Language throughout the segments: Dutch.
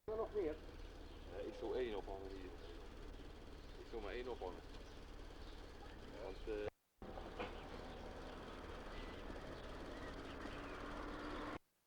Nog meer? Ik zou 1 ophangen hier. Ik zou maar 1 ophangen. Want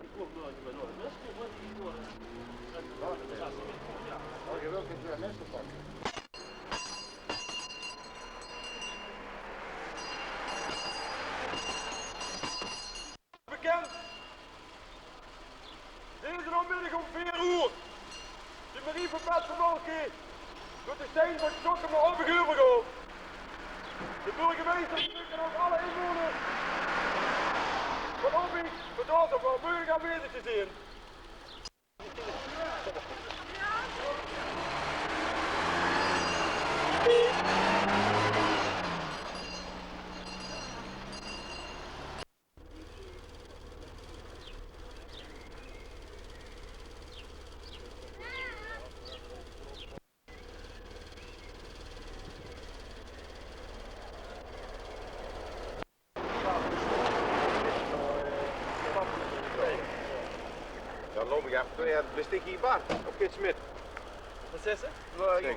ik kom nooit bij nooit. Dat is wat hier worden. Oh, je wilt niet weer mensen pakken. Bekend. Deze namiddag om 4 uur. De Marie van Petsenbalkie. Doet de steen van Stokken naar Oppeguurbegoon. De burgemeester en ook alle inwoners van Oppie bedoeld om wel burger aanwezig te zijn. Dan loop ik achter het bestik hier bar. Op Kit Smit. Wat is het? Nee,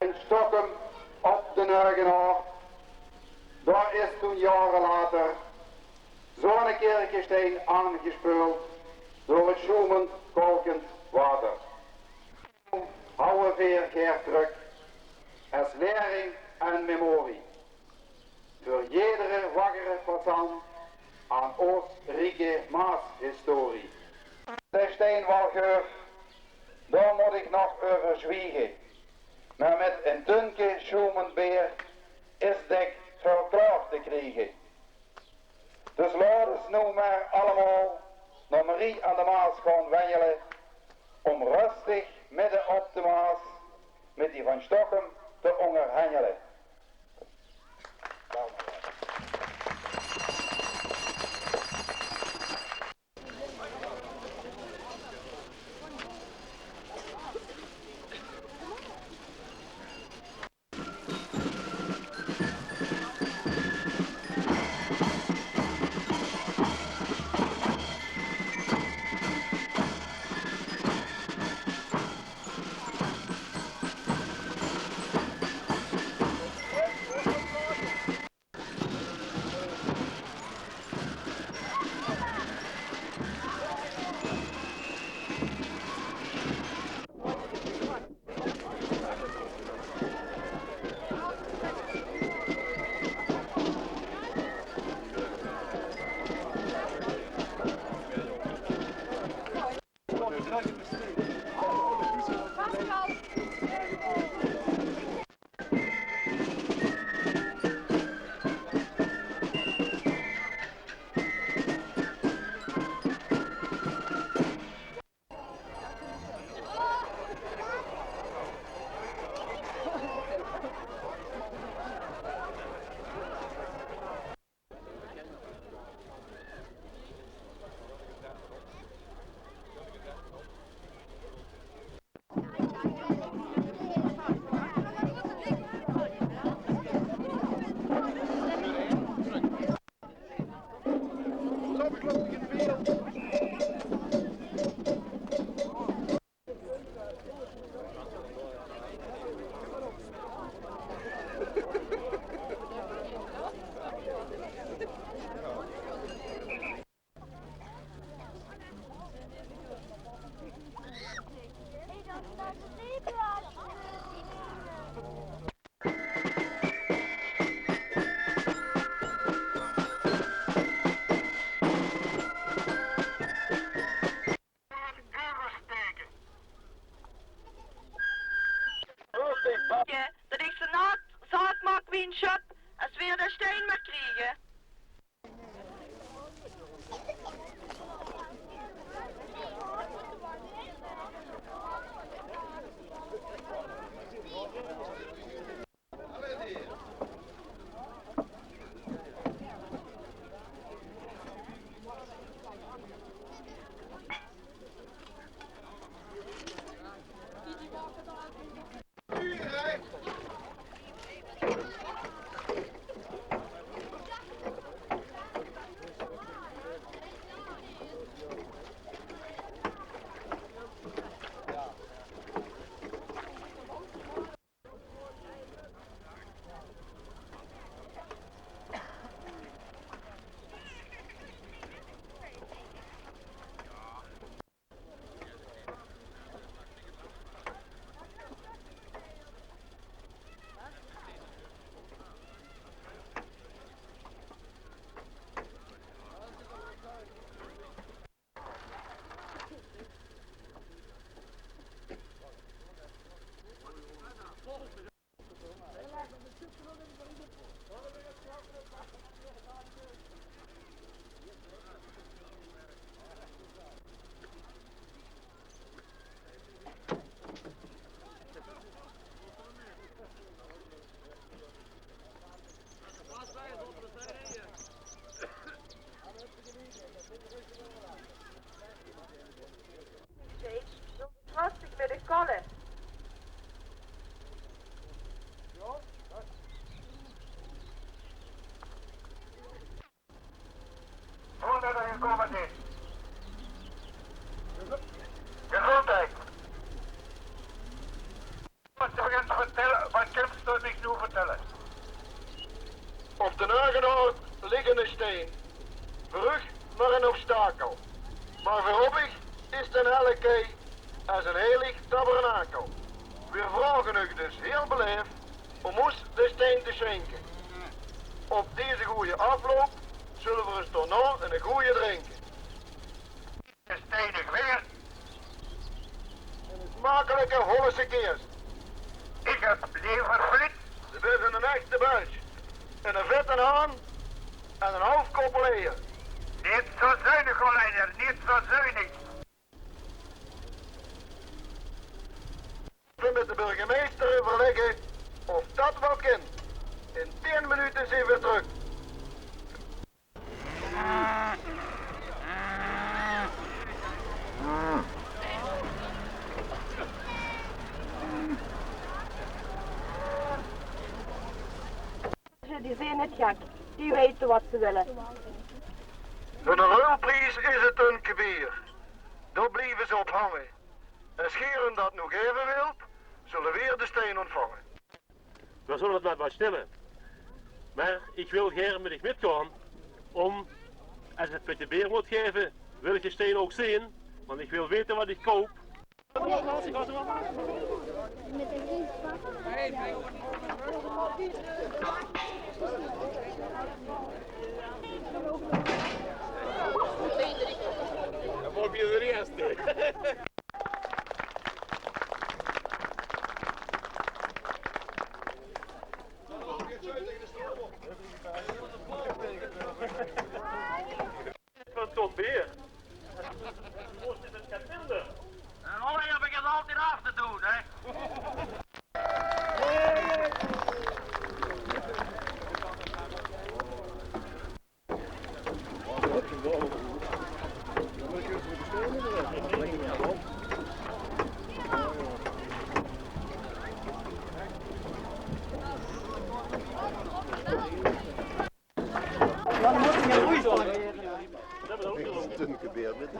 in Stockholm op de Neugenaar. Daar is toen jaren later zo'n kerkensteen aangespeeld door het zoemend kolkend water. Houden weer keer terug als lering en memorie. Voor iedere wakkere persoon aan Oost-Rieke Maas-historie. De steenwalgeur, daar moet ik nog over zwiegen. Maar met een dunke zoemend beer is dik verklaard te krijgen. Dus laten we nu maar allemaal naar Marie aan de Maas gaan wandelen om rustig midden op de Maas met die van Stockholm te onderhandelen. Voorlopig is den Helke als een heilig tabernakel. We vragen u dus heel beleefd om ons de steen te schenken. Op deze goede afloop zullen we ons daarna een goede drinken. De steinig weer. Een smakelijke Hollese keers. Ik heb liever friet. Dit is een echte buis. En een vette haan en een half koppel eieren. Niet zo zuinig, Hollander, niet zo zuinig. We met de burgemeester overleggen of dat wel kan. In 10 minuten zijn we terug. Die zijn het gek. Die weten wat ze willen. Voor een ruilprijs is het een kebier. Daar blijven ze op hangen. En scheren dat nog even wil, zullen weer de steen ontvangen. We zullen het met wat stemmen. Maar ik wil graag met ik metgaan om, als het met de beer moet geven, wil ik de steen ook zien, want ik wil weten wat ik koop. Dan word je de eerste. Van Tom Beer. Moest dit het gaan vinden? En Hollander begint altijd af te doen, hè? Een kebier met.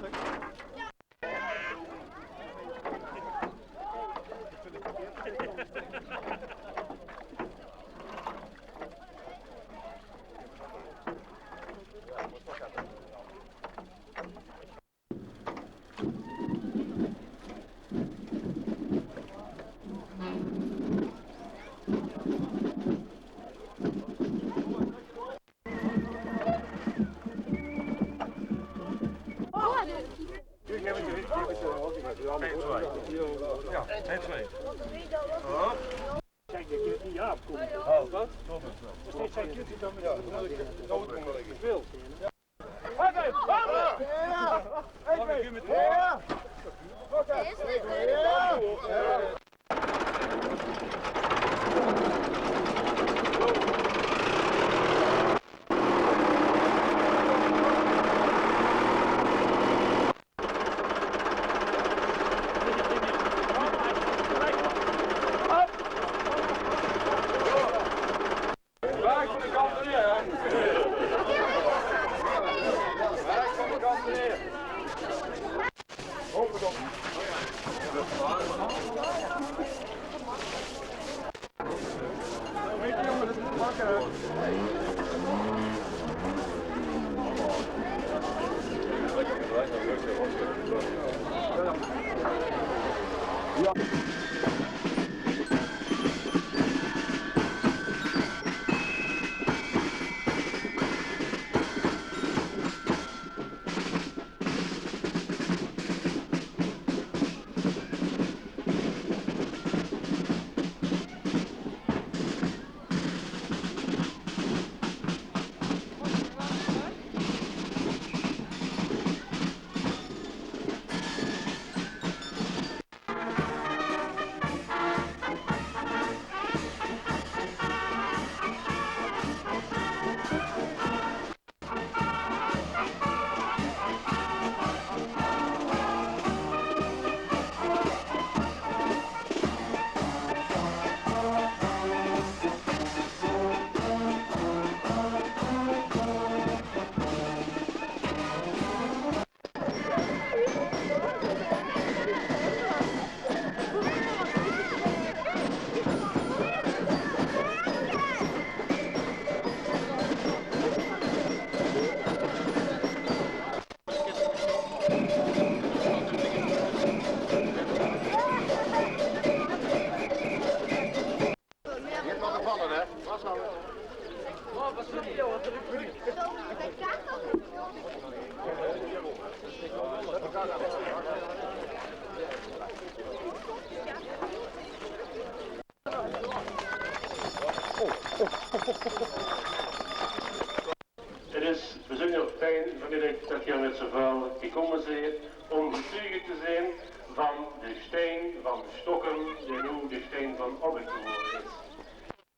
Het is bijzonder fijn vanmiddag dat je met zoveel gekomen bent om getuige te zijn van de steen van Stokken, die nu de steen van Obbeek geworden is.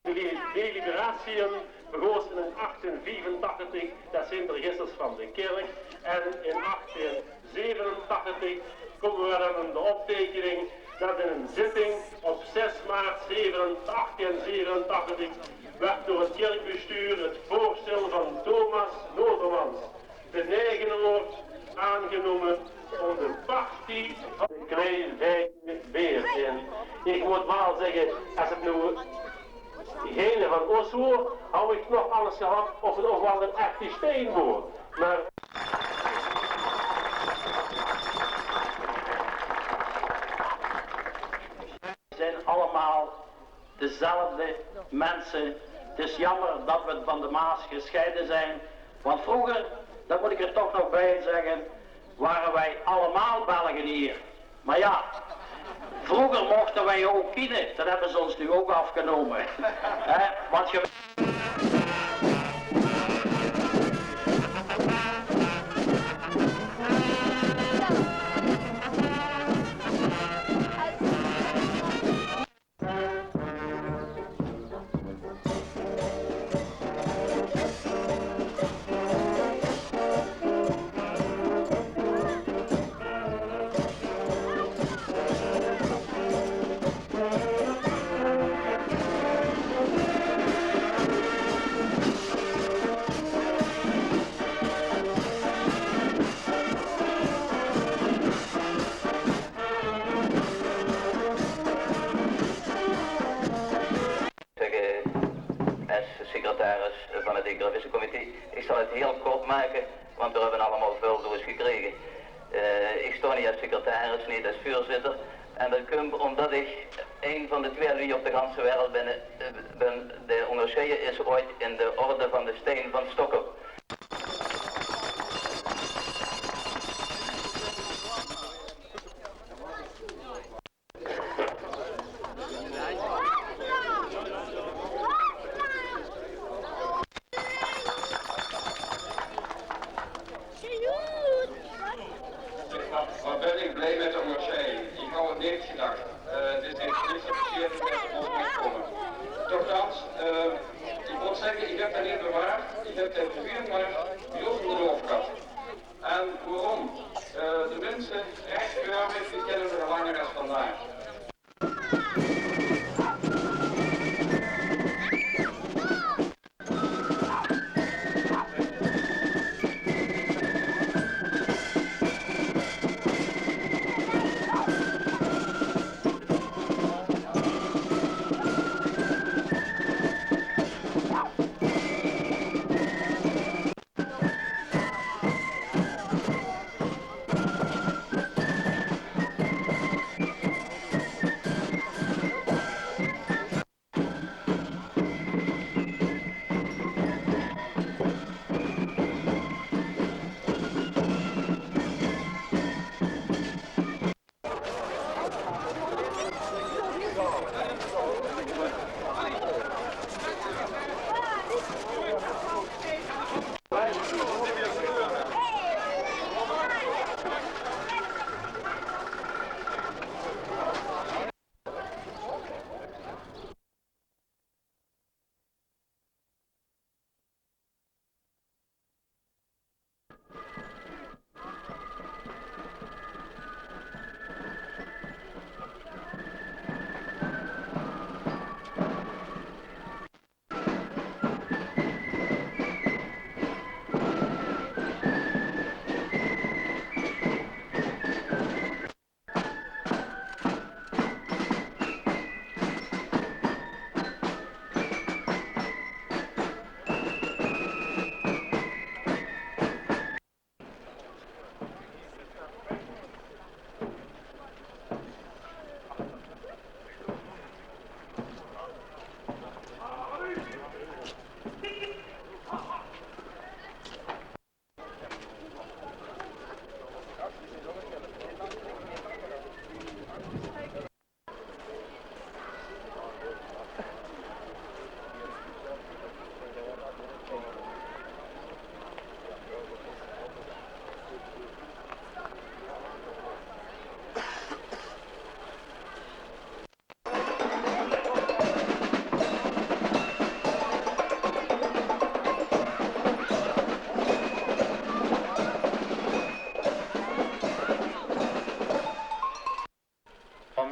De deliberaties begonnen in 1884, dat zijn de registers van de kerk, en in 1887 komen we dan in de optekening dat in een zitting op 6 maart 1887 werd door het kerkbestuur het voorstel van Thomas Noordermans de Nijgenenoord aangenomen om de partie van de Klein Beer. En ik moet wel zeggen, als het nu degene van Oslo, hou ik nog alles gehad of het nog wel een echte steen wordt. Maar we zijn allemaal dezelfde mensen. Het is jammer dat we van de Maas gescheiden zijn. Want vroeger, dat moet ik er toch nog bij zeggen, waren wij allemaal Belgen hier. Maar ja, vroeger mochten wij ook kiezen. Dat hebben ze ons nu ook afgenomen. Want je... secretaris van het Economischecomité. Ik zal het heel kort maken, want we hebben allemaal veel doos gekregen. Ik sta niet als secretaris, niet als voorzitter. En dat komt omdat ik een van de 2 lui op de ganse wereld ben. De onderscheiden is ooit in de orde van de steen van Stokken. Wat ben ik blij met de onderscheiding. Ik had het niet gedacht. Dit is niet verkeerd dat het ons moet komen. Toch ik moet zeggen, ik heb dat niet bewaard. Ik heb het 4 maart heel veel geloof gehad. En waarom? De mensen rechtgewerkt, die kennen we langer als vandaag.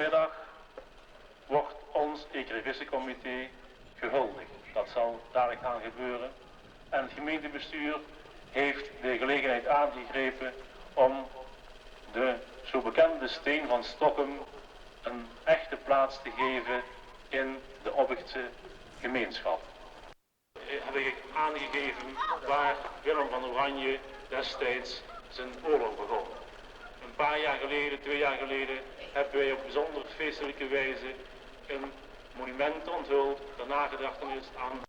vanmiddag wordt ons Ecrivissencomité gehuldigd. Dat zal dadelijk gaan gebeuren. En het gemeentebestuur heeft de gelegenheid aangegrepen om de zo bekende steen van Stokkum een echte plaats te geven in de Obbichtse gemeenschap. Heb ik aangegeven waar Willem van Oranje destijds zijn oorlog begon. Een paar jaar geleden, 2 jaar geleden, hebben wij op bijzonder feestelijke wijze een monument onthuld ter nagedachtenis aan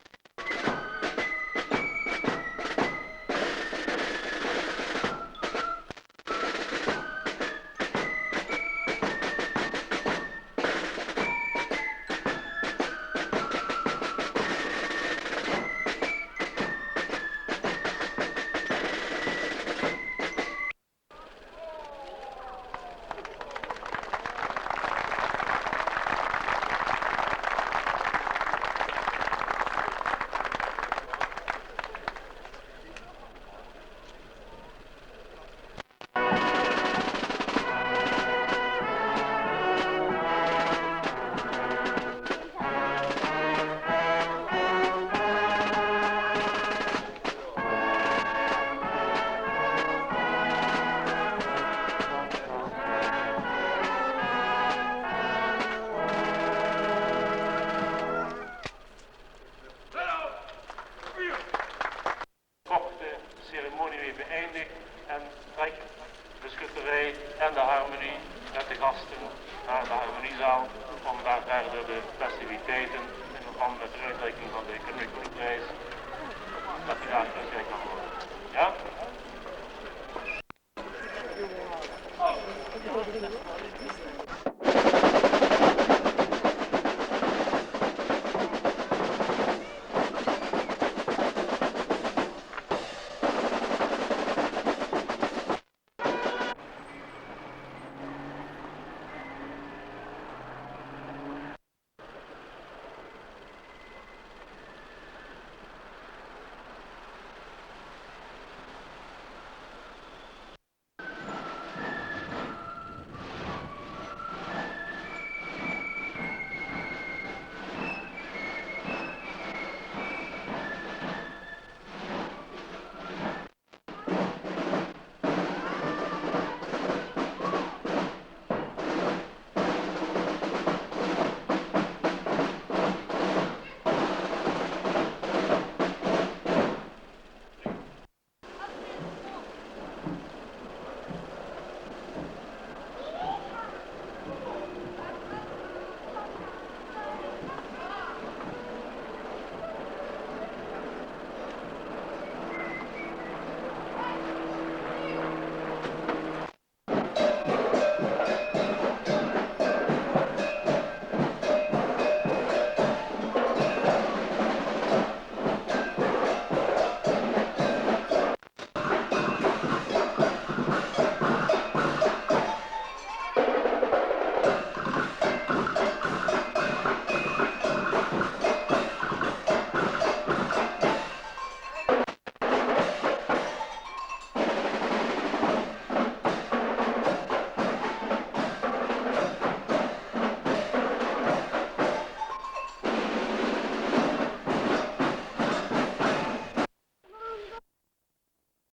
en de harmonie met de gasten naar de harmoniezaal om daar verder de festiviteiten in verband met de uitreiking van de economische prijs dat die daar uitgereikt kan worden. Ja?